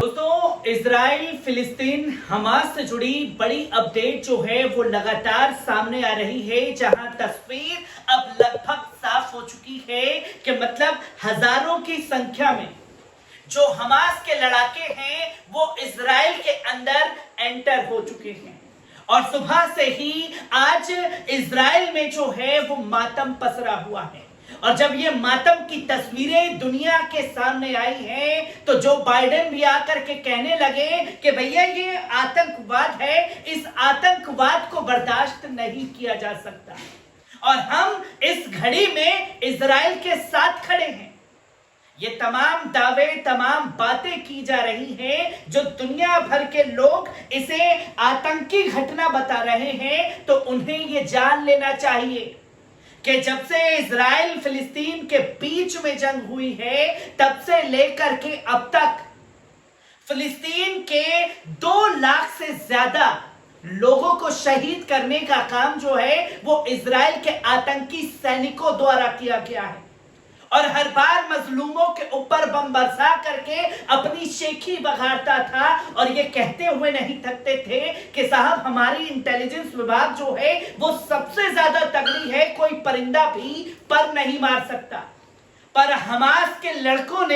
दोस्तों, इजराइल फिलिस्तीन हमास से जुड़ी बड़ी अपडेट जो है वो लगातार सामने आ रही है, जहां तस्वीर अब लगभग साफ हो चुकी है कि मतलब हजारों की संख्या में जो हमास के लड़ाके हैं वो इजराइल के अंदर एंटर हो चुके हैं। और सुबह से ही आज इजराइल में जो है वो मातम पसरा हुआ है। और जब ये मातम की तस्वीरें दुनिया के सामने आई हैं तो जो बाइडेन भी आकर के कहने लगे कि भैया ये आतंकवाद है, इस आतंकवाद को बर्दाश्त नहीं किया जा सकता और हम इस घड़ी में इजराइल के साथ खड़े हैं। ये तमाम दावे, तमाम बातें की जा रही हैं जो दुनिया भर के लोग इसे आतंकी घटना बता रहे हैं, तो उन्हें ये जान लेना चाहिए कि जब से इजराइल फिलिस्तीन के बीच में जंग हुई है तब से लेकर के अब तक फिलिस्तीन के 2 लाख से ज्यादा लोगों को शहीद करने का काम जो है वो इजराइल के आतंकी सैनिकों द्वारा किया गया है। और हर बार मजलूमों के ऊपर बम बरसा करके अपनी शेखी बघारता था और ये कहते हुए नहीं थकते थे कि साहब हमारी इंटेलिजेंस विभाग जो है वो सबसे ज्यादा तगड़ी है, कोई परिंदा भी पर नहीं मार सकता। पर हमास के लड़ाकों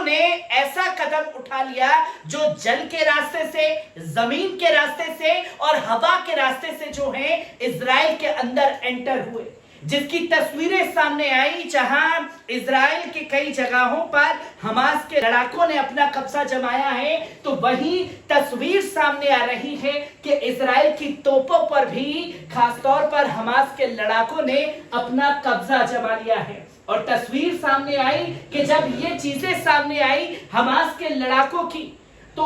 ने ऐसा कदम उठा लिया जो जल के रास्ते से, जमीन के रास्ते से और हवा के रास्ते से जो है इजराइल के अंदर एंटर हुए, जिसकी तस्वीरें सामने आई जहां इजराइल के कई जगहों पर हमास के लड़ाकों ने अपना कब्जा जमाया है, तो वही तस्वीर सामने आ रही है कि इजराइल की तोपों पर भी खासतौर पर हमास के लड़ाकों ने अपना कब्जा जमा लिया है। और तस्वीर सामने आई कि जब ये चीजें सामने आई हमास के लड़ाकों की, तो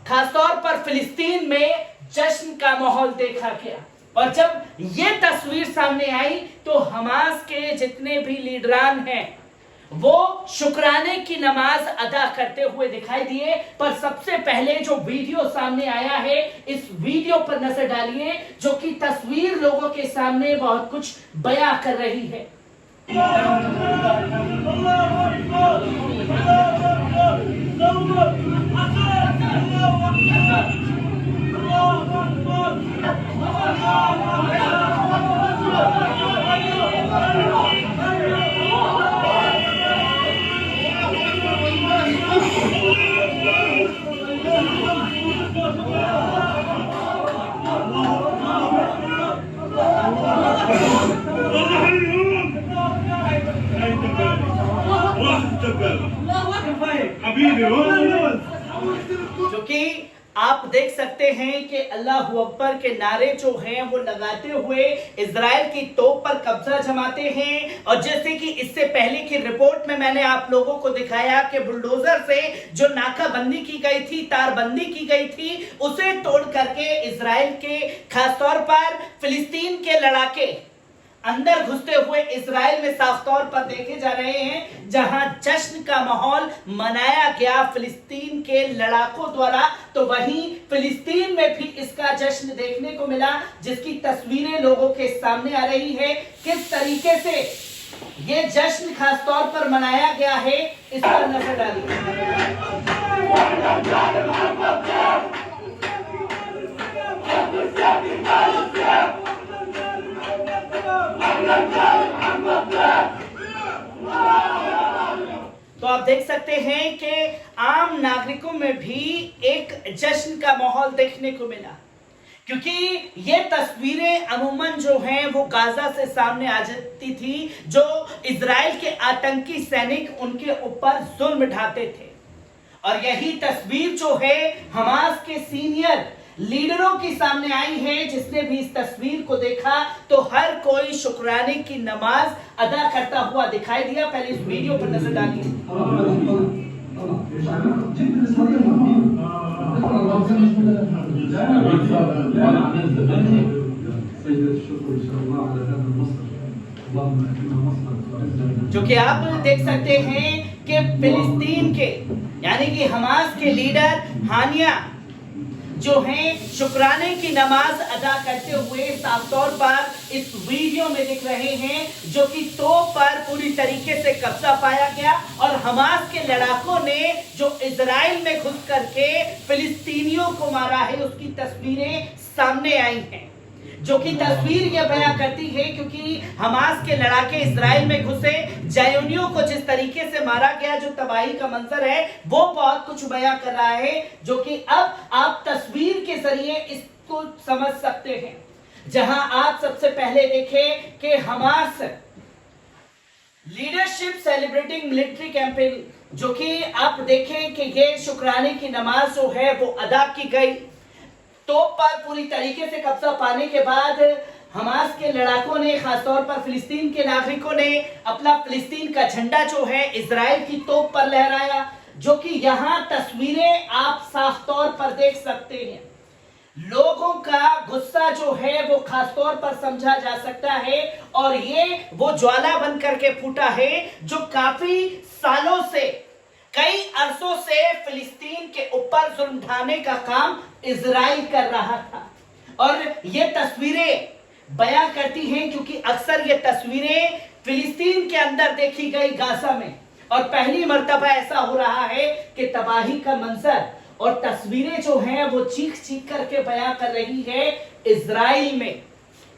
खासतौर पर फिलिस्तीन में जश्न का माहौल देखा गया। और जब ये तस्वीर सामने आई तो हमास के जितने भी लीडरान हैं वो शुक्राने की नमाज अदा करते हुए दिखाई दिए। पर सबसे पहले जो वीडियो सामने आया है, इस वीडियो पर नजर डालिए जो कि तस्वीर लोगों के सामने बहुत कुछ बयां कर रही है। जो कि आप देख सकते हैं कि अल्लाह अकबर के नारे जो हैं वो लगाते हुए इजराइल की तोप पर कब्जा जमाते हैं। और जैसे कि इससे पहले की रिपोर्ट में मैंने आप लोगों को दिखाया कि बुलडोजर से जो नाकाबंदी की गई थी, तारबंदी की गई थी, उसे तोड़ करके इजराइल के खासतौर पर फिलिस्तीन के लड़ाके अंदर घुसते हुए इजराइल में साफ तौर पर देखे जा रहे हैं, जहां जश्न का माहौल मनाया गया फिलिस्तीन के लड़ाकों द्वारा, तो वहीं फिलिस्तीन में भी इसका जश्न देखने को मिला, जिसकी तस्वीरें लोगों के सामने आ रही है। किस तरीके से ये जश्न खास तौर पर मनाया गया है, इस पर नजर डालिए। तो आप देख सकते हैं कि आम नागरिकों में भी एक जश्न का माहौल देखने को मिला, क्योंकि ये तस्वीरें अमूमन जो हैं वो गाजा से सामने आ जाती थी, जो इजराइल के आतंकी सैनिक उनके ऊपर जुल्म ढाते थे। और यही तस्वीर जो है हमास के सीनियर लीडरों की सामने आई है। जिसने भी इस तस्वीर को देखा तो हर कोई शुक्राने की नमाज अदा करता हुआ दिखाई दिया। पहले इस वीडियो पर नजर डालिए। जो कि आप देख सकते हैं कि फिलिस्तीन के यानी कि हमास के लीडर हानिया जो हैं शुक्राने की नमाज अदा करते हुए साफ तौर पर इस वीडियो में दिख रहे हैं, जो कि तोप पर पूरी तरीके से कब्जा पाया गया और हमास के लड़ाकों ने जो इजराइल में घुस करके फिलिस्तीनियों को मारा है, उसकी तस्वीरें सामने आई हैं, जो कि तस्वीर यह बयां करती है, क्योंकि हमास के लड़ाके इजराइल में घुसे, जायोनियों को जिस तरीके से मारा गया, जो तबाही का मंजर है, वो बहुत कुछ बयां कर रहा है, जो कि अब आप तस्वीर के जरिए इसको समझ सकते हैं। जहां आप सबसे पहले देखें कि Hamas leadership celebrating military campaign, जो कि आप देखें कि ये शुक्राने की नमाज जो है वो अदा की गई। तोप पर पूरी तरीके से कब्जा पाने के बाद हमास के लड़ाकों ने, खासतौर पर फिलिस्तीन के नागरिकों ने अपना फिलिस्तीन का झंडा जो है इजराइल की तोप पर लहराया, जो कि यहां तस्वीरें आप साफ तौर पर देख सकते हैं। लोगों का गुस्सा जो है वो खासतौर पर समझा जा सकता है, और ये वो ज्वाला बन करके फूटा है जो काफी सालों से, कई अरसों से फिलिस्तीन के ऊपर जुल्म ढाने का काम इजराइल कर रहा था। और ये तस्वीरें बयां करती हैं, क्योंकि अक्सर ये तस्वीरें फिलिस्तीन के अंदर देखी गई गाजा में, और पहली मर्तबा ऐसा हो रहा है कि तबाही का मंजर और तस्वीरें जो हैं वो चीख चीख करके बयां कर रही है इजराइल में,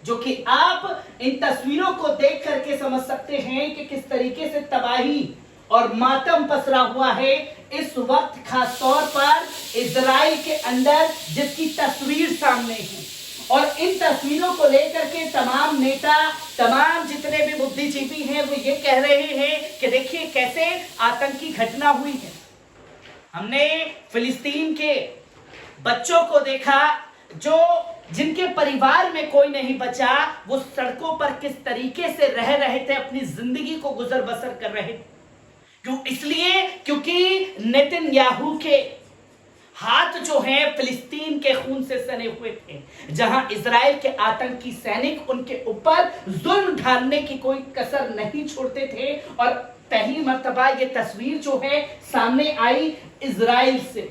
जो कि आप इन तस्वीरों को देख करके समझ सकते हैं कि किस तरीके से तबाही और मातम पसरा हुआ है इस वक्त, खास तौर पर इजराइल के अंदर, जिसकी तस्वीर सामने है। और इन तस्वीरों को लेकर के तमाम नेता, तमाम जितने भी बुद्धिजीवी हैं, वो ये कह रहे हैं कि देखिए कैसे आतंकी घटना हुई है। हमने फिलिस्तीन के बच्चों को देखा, जो जिनके परिवार में कोई नहीं बचा, वो सड़कों पर किस तरीके से रह रहे थे, अपनी जिंदगी को गुजर बसर कर रहे थे। क्यों? इसलिए क्योंकि नेतन्याहू के हाथ जो हैं फिलिस्तीन के खून से सने हुए थे, जहां इजराइल के आतंकी सैनिक उनके ऊपर जुल्म ढालने की कोई कसर नहीं छोड़ते थे। और पहली मर्तबा ये तस्वीर जो है सामने आई इजराइल से,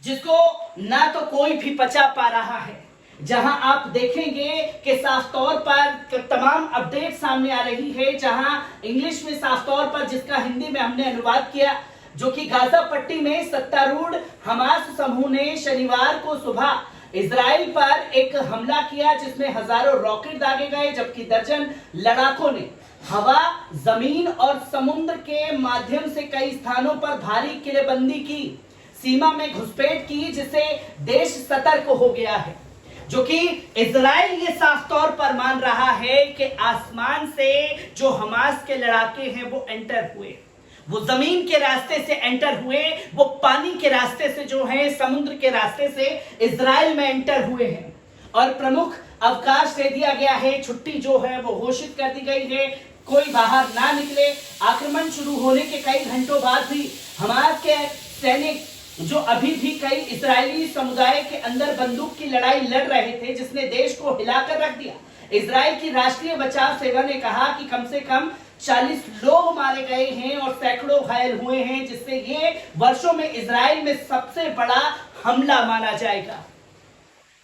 जिसको ना तो कोई भी बचा पा रहा है। जहां आप देखेंगे कि साफ तौर पर तमाम अपडेट सामने आ रही है, जहां इंग्लिश में साफ तौर पर, जिसका हिंदी में हमने अनुवाद किया, जो कि गाजा पट्टी में सत्तारूढ़ हमास समूह ने शनिवार को सुबह इजराइल पर एक हमला किया, जिसमें हजारों रॉकेट दागे गए, जबकि दर्जन लड़ाकों ने हवा, जमीन और समुद्र के माध्यम से कई स्थानों पर भारी किलेबंदी की, सीमा में घुसपैठ की, जिससे देश सतर्क हो गया है। जो कि इजराइल ये साफ तौर पर मान रहा है कि आसमान से जो हमास के लड़ाके हैं वो एंटर हुए, वो जमीन के रास्ते से एंटर हुए, वो पानी के रास्ते से जो है, समुद्र के रास्ते से इजराइल में एंटर हुए हैं। और प्रमुख अवकाश दे दिया गया है, छुट्टी जो है वो घोषित कर दी गई है, कोई बाहर ना निकले। आक्रमण शुरू होने के कई घंटों बाद भी हमास के सैनिक, जो अभी भी कई इजरायली समुदाय के अंदर बंदूक की लड़ाई लड़ रहे थे, जिसने देश को हिलाकर रख दिया। इजराइल की राष्ट्रीय बचाव सेवा ने कहा कि कम से कम 40 लोग मारे गए हैं और सैकड़ों घायल हुए हैं, जिससे ये वर्षों में इजराइल में सबसे बड़ा हमला माना जाएगा,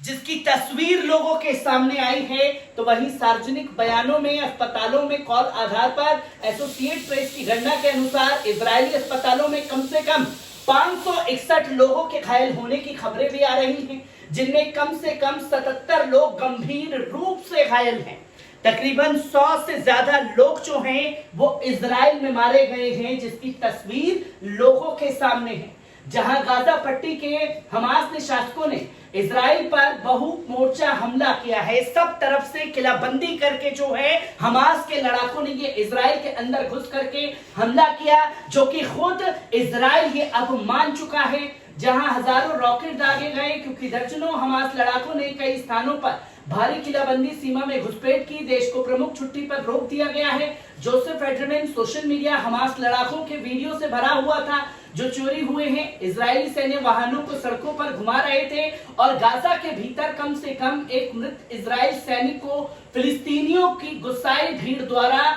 जिसकी तस्वीर लोगों के सामने आई है। तो वहीं सार्वजनिक बयानों में, अस्पतालों में कॉल आधार पर एसोसिएट प्रेस की गणना के अनुसार इजरायली अस्पतालों में कम से कम 561 लोगों के घायल होने की खबरें भी आ रही हैं, जिनमें कम से कम 77 लोग गंभीर रूप से घायल हैं। तकरीबन 100 से ज्यादा लोग जो हैं वो इजराइल में मारे गए हैं, जिसकी तस्वीर लोगों के सामने है। जहां गाजा पट्टी के हमास ने शासकों ने इजराइल पर बहु मोर्चा हमला किया है, सब तरफ से किलाबंदी करके जो है हमास के लड़ाकों ने ये इजराइल के अंदर घुस करके हमला किया, जो कि खुद इजराइल ये अब मान चुका है। जहां हजारों रॉकेट दागे गए, क्योंकि दर्जनों हमास लड़ाकों ने कई स्थानों पर भारी किलाबंदी, सीमा में घुसपैठ की, देश को प्रमुख छुट्टी पर रोक दिया गया है। जोसेफ एडरमैन सोशल मीडिया हमास लड़ाकों के वीडियो से भरा हुआ था, जो चोरी हुए हैं। इजरायली सैन्य वाहनों को सड़कों पर घुमा रहे थे और गाजा के भीतर कम से कम एक मृत इजराइल सैनिक को फिलिस्तीनियों की गुस्साई भीड़ द्वारा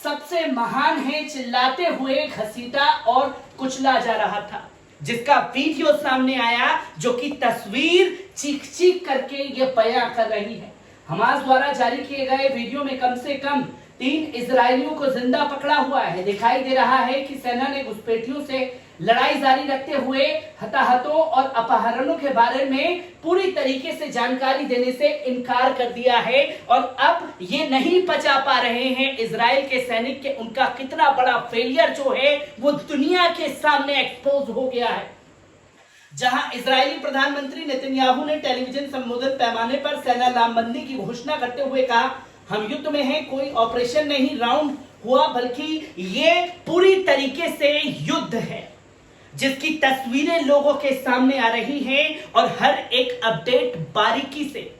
सबसे महान है चिल्लाते हुए घसीटा और कुचला जा रहा था, जिसका वीडियो सामने आया, जो कि तस्वीर चीख चीख करके ये बयां कर रही है। हमास द्वारा जारी किए गए वीडियो में कम से कम 3 इजरायलियों को जिंदा पकड़ा हुआ है। दिखाई दे रहा है कि सेना ने घुसपैठियों से लड़ाई जारी रखते हुए हताहतों और अपहरणों के बारे में पूरी तरीके से जानकारी देने से इनकार कर दिया है और अब ये नहीं पचा पा रहे हैं इजराइल के सैनिक के उनका कितना बड़ा फेलियर जो है वो दुनिया के सामने एक्सपोज हो गया है। जहां इजरायली प्रधानमंत्री नेतन्याहू ने टेलीविजन संबोधन पैमाने पर सेना लामबंदी की घोषणा करते हुए कहा, हम युद्ध में हैं, कोई ऑपरेशन नहीं राउंड हुआ, बल्कि ये पूरी तरीके से युद्ध है, जिसकी तस्वीरें लोगों के सामने आ रही हैं और हर एक अपडेट बारीकी से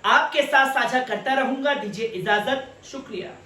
आपके साथ साझा करता रहूंगा। दीजिए इजाजत, शुक्रिया।